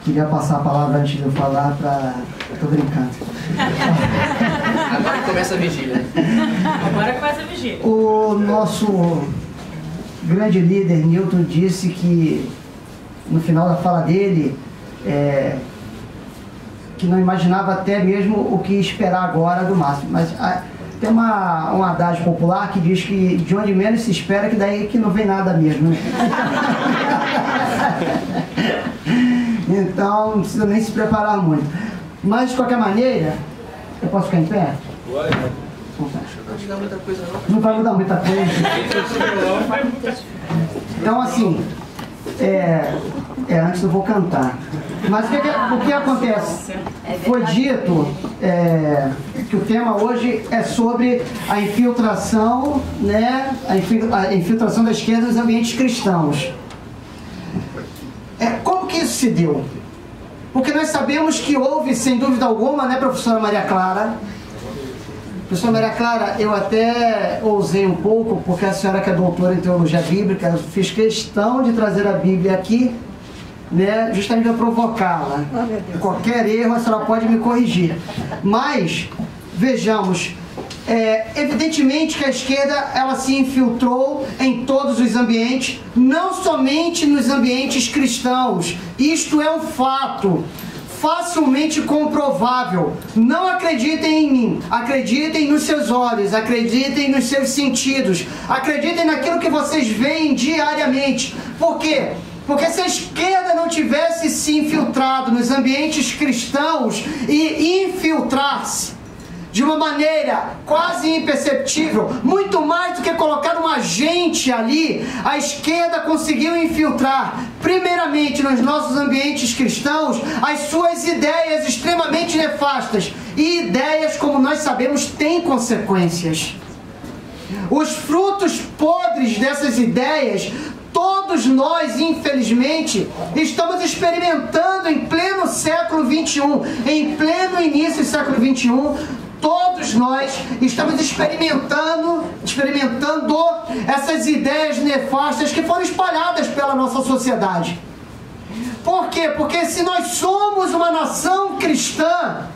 Queria passar a palavra antes de eu falar para... Estou brincando. Agora começa a vigília. Agora começa a vigília. O nosso grande líder, Newton, disse que, no final da fala dele, que não imaginava até mesmo o que esperar agora do máximo. Mas tem um adágio popular que diz que de onde menos se espera, que daí que não vem nada mesmo, né? Então, não precisa nem se preparar muito. Mas, de qualquer maneira, eu posso ficar em pé? Não vai mudar muita coisa, não. Não vai mudar muita coisa. Então, assim, antes eu vou cantar. Mas o que acontece? Foi dito que o tema hoje é sobre a infiltração, né? A infiltração da esquerda nos ambientes cristãos. Como que isso se deu? Porque nós sabemos que houve, sem dúvida alguma, né, professora Maria Clara? Professora Maria Clara, eu até ousei um pouco, porque a senhora que é doutora em teologia bíblica, eu fiz questão de trazer a Bíblia aqui, né, justamente para provocá-la. Qualquer erro a senhora pode me corrigir. Mas, vejamos, evidentemente que a esquerda ela se infiltrou em todos os ambientes, não somente nos ambientes cristãos. Isto é um fato facilmente comprovável. Não acreditem em mim, acreditem nos seus olhos, acreditem nos seus sentidos, acreditem naquilo que vocês veem diariamente. Por quê? Porque se a esquerda não tivesse se infiltrado nos ambientes cristãos e infiltrar-se de uma maneira quase imperceptível, muito mais do que colocar um agente ali, a esquerda conseguiu infiltrar, primeiramente nos nossos ambientes cristãos, as suas ideias extremamente nefastas. E ideias, como nós sabemos, têm consequências. Os frutos podres dessas ideias, todos nós, infelizmente, estamos experimentando em pleno século XXI, em pleno início do século XXI. Todos nós estamos experimentando essas ideias nefastas que foram espalhadas pela nossa sociedade. Por quê? Porque se nós somos uma nação cristã,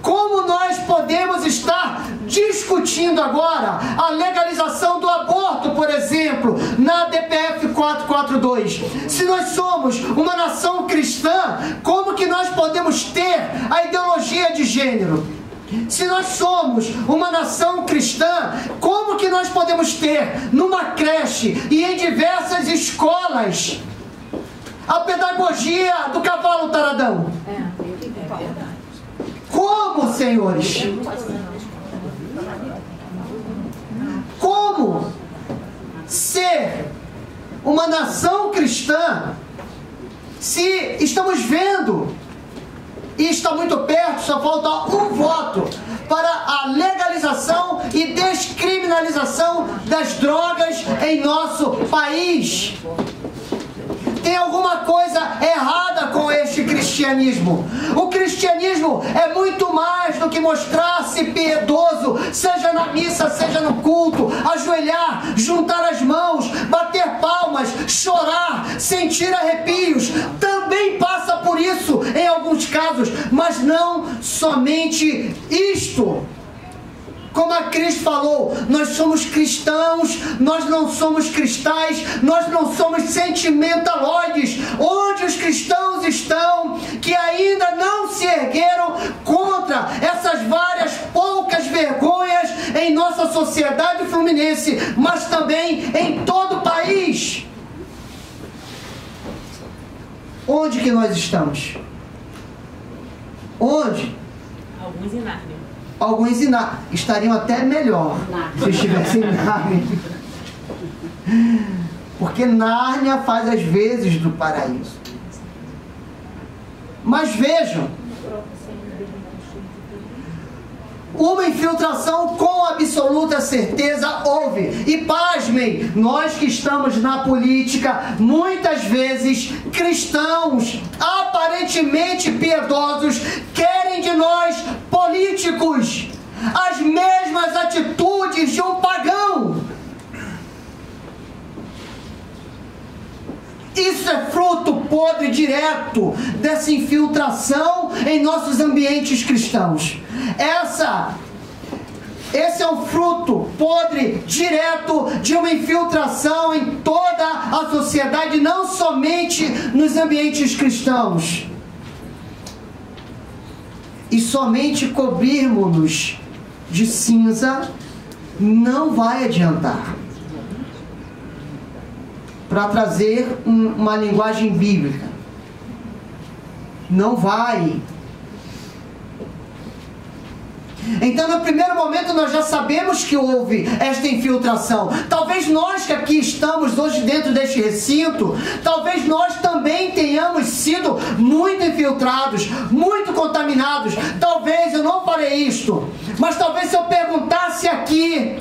como nós podemos estar discutindo agora a legalização do aborto, por exemplo, na DPF 442? Se nós somos uma nação cristã, como que nós podemos ter a ideologia de gênero? Se nós somos uma nação cristã, como que nós podemos ter numa creche e em diversas escolas a pedagogia do cavalo taradão? Como, senhores? Como ser uma nação cristã se estamos vendo, e está muito perto, só falta um voto para a legalização e descriminalização das drogas em nosso país? Tem alguma coisa errada com este cristianismo. O cristianismo é muito mais do que mostrar-se piedoso, seja na missa, seja no culto, ajoelhar, juntar as mãos, bater palmas, chorar, sentir arrepios. Também passa por isso em alguns casos, mas não somente isto. Como a Cris falou, nós somos cristãos, nós não somos cristais, nós não somos sentimentaloides. Onde os cristãos estão, que ainda não se ergueram contra essas várias poucas vergonhas em nossa sociedade fluminense, mas também em todo o país? Onde que nós estamos? Onde? Alguns em Nárnia. Alguns estariam até melhor se estivessem em Nárnia. Porque Nárnia faz as vezes do paraíso. Mas vejam, uma infiltração com absoluta certeza houve. E pasmem, nós que estamos na política, muitas vezes cristãos, aparentemente piedosos, querem de nós, políticos, as mesmas atitudes de um pagão. Isso é fruto podre direto dessa infiltração em nossos ambientes cristãos. Esse é um fruto podre direto de uma infiltração em toda a sociedade, não somente nos ambientes cristãos. E somente cobrirmos-nos de cinza não vai adiantar. Para trazer uma linguagem bíblica, não vai. Então, no primeiro momento, nós já sabemos que houve esta infiltração. Talvez nós que aqui estamos hoje dentro deste recinto, talvez nós também tenhamos sido muito infiltrados, muito contaminados. Talvez eu não farei isto, mas talvez se eu perguntasse aqui,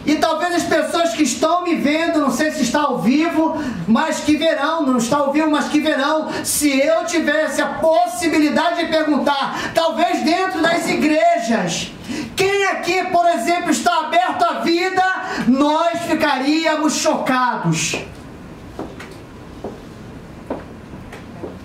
e talvez as pessoas que estão me vendo, não sei se está ao vivo, mas que verão, não está ao vivo, mas que verão, se eu tivesse a possibilidade de perguntar, talvez dentro das igrejas, quem aqui, por exemplo, está aberto à vida, nós ficaríamos chocados.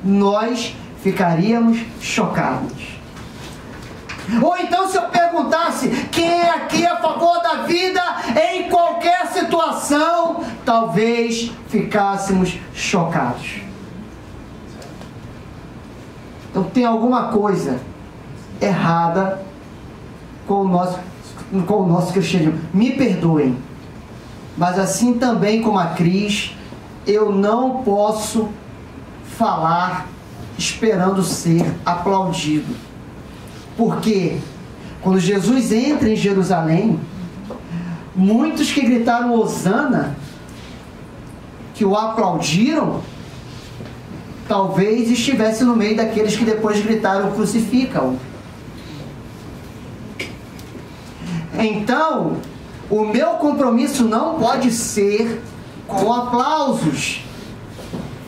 Nós ficaríamos chocados. Ou então, se eu perguntasse quem é aqui a favor da vida em qualquer situação, talvez ficássemos chocados. Então tem alguma coisa errada com o nosso cristianismo. Me perdoem, mas assim também como a Cris, eu não posso falar esperando ser aplaudido. Porque quando Jesus entra em Jerusalém, muitos que gritaram Hosana, que o aplaudiram, talvez estivesse no meio daqueles que depois gritaram crucifica-o. Então, o meu compromisso não pode ser com aplausos,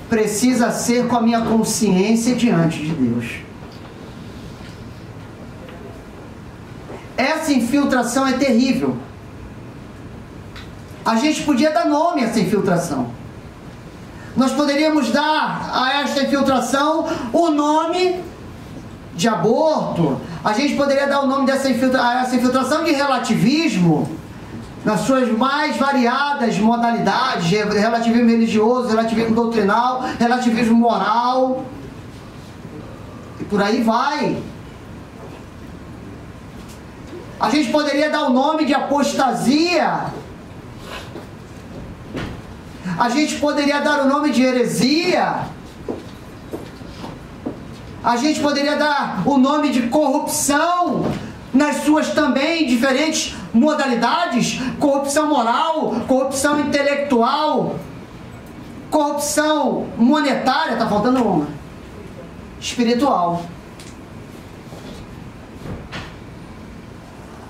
precisa ser com a minha consciência diante de Deus. Essa infiltração é terrível. A gente podia dar nome a essa infiltração. Nós poderíamos dar a esta infiltração o nome de aborto. A gente poderia dar o nome a essa infiltração de relativismo, nas suas mais variadas modalidades: relativismo religioso, relativismo doutrinal, relativismo moral, e por aí vai. A gente poderia dar o nome de apostasia. A gente poderia dar o nome de heresia. A gente poderia dar o nome de corrupção, nas suas também diferentes modalidades: corrupção moral, corrupção intelectual, corrupção monetária, está faltando uma, espiritual.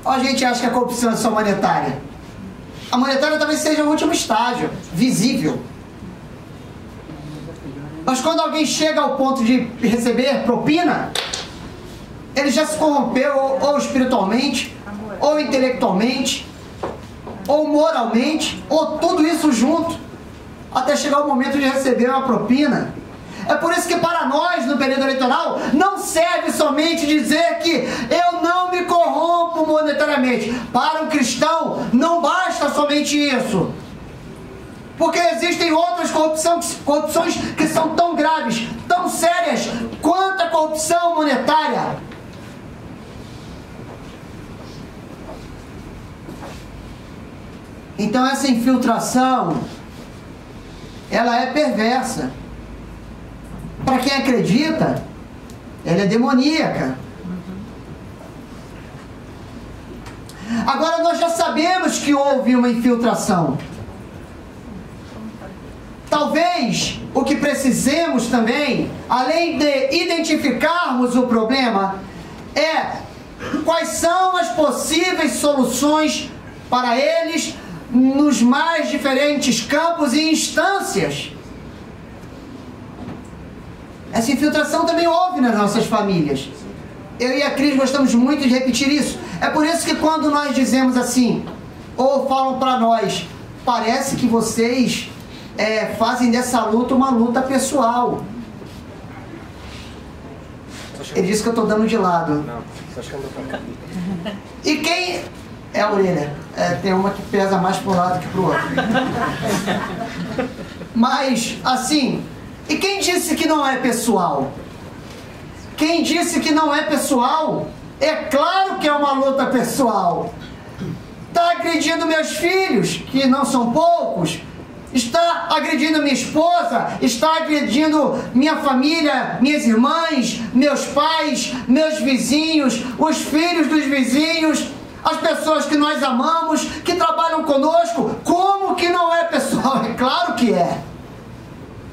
A gente acha que a corrupção é só monetária. A monetária talvez seja o último estágio, visível. Mas quando alguém chega ao ponto de receber propina, ele já se corrompeu ou espiritualmente, ou intelectualmente, ou moralmente, ou tudo isso junto, até chegar o momento de receber uma propina. É por isso que para nós, no período eleitoral, não serve somente dizer que eu não me corrompo monetariamente. Para um cristão, não basta somente isso. Porque existem outras corrupções que são tão graves, tão sérias, quanto a corrupção monetária. Então essa infiltração, ela é perversa. Para quem acredita, ela é demoníaca. Agora nós já sabemos que houve uma infiltração. Talvez o que precisemos também, além de identificarmos o problema, é quais são as possíveis soluções para eles nos mais diferentes campos e instâncias. Essa infiltração também houve nas nossas famílias. Eu e a Cris gostamos muito de repetir isso. É por isso que quando nós dizemos assim, ou falam para nós, parece que vocês fazem dessa luta uma luta pessoal. Ele disse que eu estou dando de lado. Não, só achando que E quem... É a orelha. Tem uma que pesa mais para um lado que para o outro. Mas, assim... E quem disse que não é pessoal? Quem disse que não é pessoal? É claro que é uma luta pessoal. Está agredindo meus filhos, que não são poucos. Está agredindo minha esposa, está agredindo minha família, minhas irmãs, meus pais, meus vizinhos, os filhos dos vizinhos, as pessoas que nós amamos, que trabalham conosco. Como que não é pessoal? É claro que é.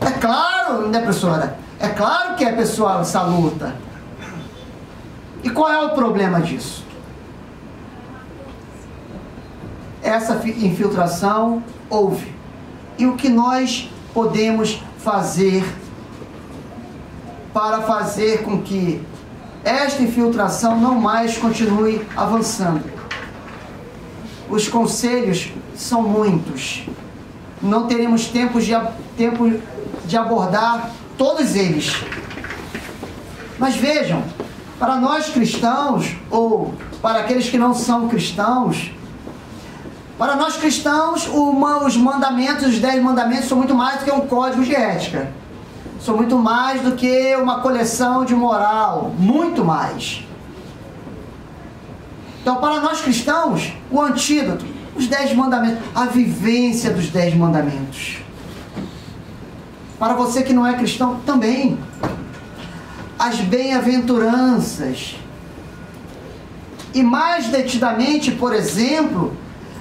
É claro, né, professora? É claro que é pessoal essa luta. E qual é o problema disso? Essa infiltração houve. E o que nós podemos fazer para fazer com que esta infiltração não mais continue avançando? Os conselhos são muitos. Não teremos tempo de abordar todos eles. Mas vejam, para nós cristãos, ou para aqueles que não são cristãos, para nós cristãos, os mandamentos, os 10 mandamentos, são muito mais do que um código de ética. São muito mais do que uma coleção de moral. Muito mais. Então, para nós cristãos, o antídoto, os 10 mandamentos, a vivência dos 10 mandamentos. Para você que não é cristão, também. As bem-aventuranças. E mais detidamente, por exemplo,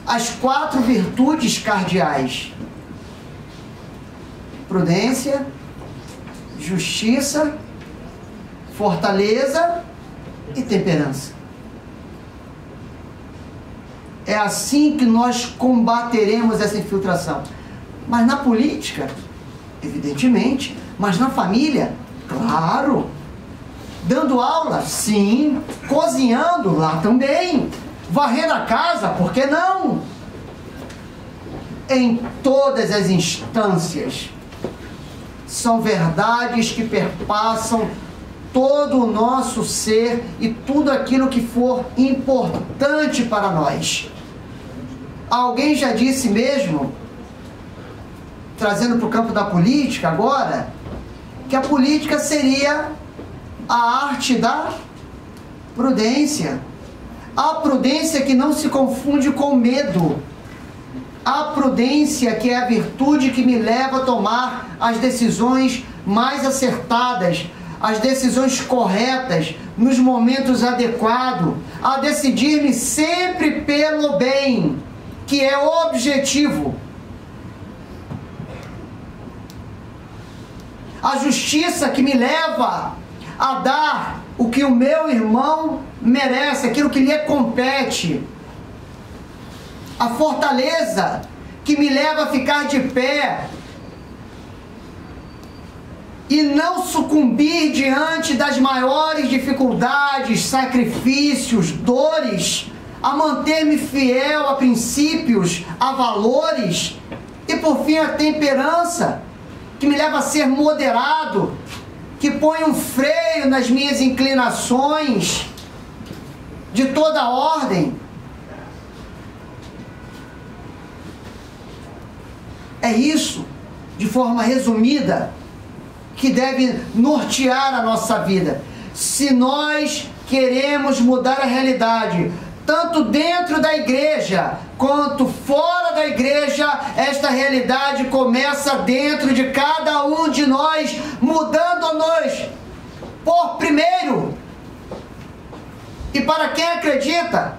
as 4 virtudes cardeais: prudência, justiça, fortaleza e temperança. É assim que nós combateremos essa infiltração. Mas na política, evidentemente. Mas na família, claro. Dando aula, sim. Cozinhando, lá também. Varrendo a casa, por que não? Em todas as instâncias. São verdades que perpassam todo o nosso ser e tudo aquilo que for importante para nós. Alguém já disse mesmo, trazendo para o campo da política agora, que a política seria a arte da prudência. A prudência que não se confunde com medo. A prudência que é a virtude que me leva a tomar as decisões mais acertadas, as decisões corretas, nos momentos adequados, a decidir-me sempre pelo bem, que é o objetivo. A justiça que me leva a dar o que o meu irmão merece, aquilo que lhe compete. A fortaleza que me leva a ficar de pé e não sucumbir diante das maiores dificuldades, sacrifícios, dores, a manter-me fiel a princípios, a valores, e por fim a temperança, que me leva a ser moderado, que põe um freio nas minhas inclinações de toda ordem. É isso, de forma resumida, que deve nortear a nossa vida. Se nós queremos mudar a realidade, tanto dentro da igreja quanto fora da igreja, esta realidade começa dentro de cada um de nós, mudando-nos por primeiro. E para quem acredita,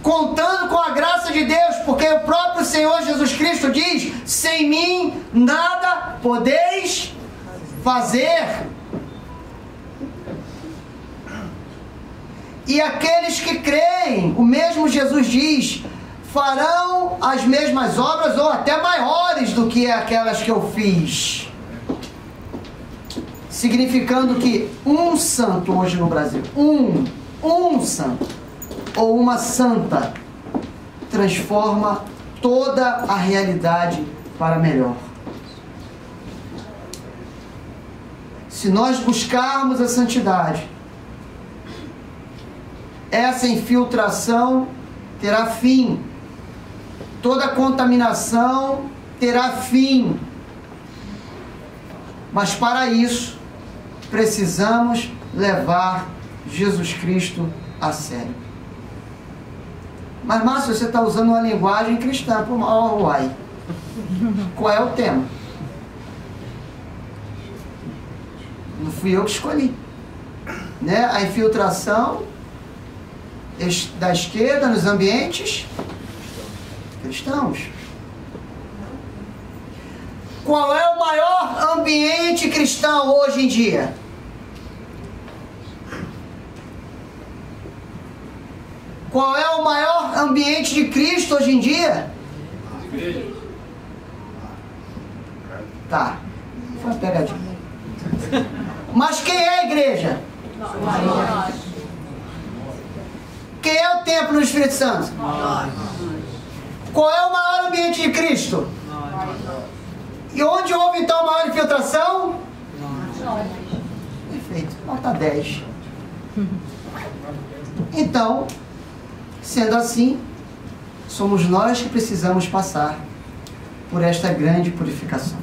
contando com a graça de Deus, porque o próprio Senhor Jesus Cristo diz: sem mim nada podeis fazer. E aqueles que creem, o mesmo Jesus diz, farão as mesmas obras ou até maiores do que aquelas que eu fiz. Significando que um santo hoje no Brasil, um santo ou uma santa transforma toda a realidade para melhor. se nós buscarmos a santidade, essa infiltração terá fim. Toda contaminação terá fim. Mas para isso, precisamos levar Jesus Cristo a sério. Mas, Márcio, você está usando uma linguagem cristã. Uai. Qual é o tema? Não fui eu que escolhi. Né? A infiltração da esquerda nos ambientes cristãos. Qual é o maior ambiente cristão hoje em dia? Qual é o maior ambiente de Cristo hoje em dia? Igreja. Tá, foi uma pegadinha. Mas quem é a igreja? Nós. Quem é o templo do Espírito Santo? Qual é o maior ambiente de Cristo? E onde houve então a maior infiltração? Perfeito, nota 10. Então, sendo assim, somos nós que precisamos passar por esta grande purificação.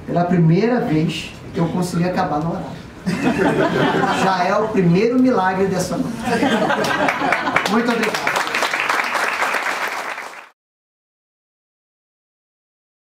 Pela primeira vez, eu consegui acabar no horário. Já é o primeiro milagre dessa noite. Muito obrigado.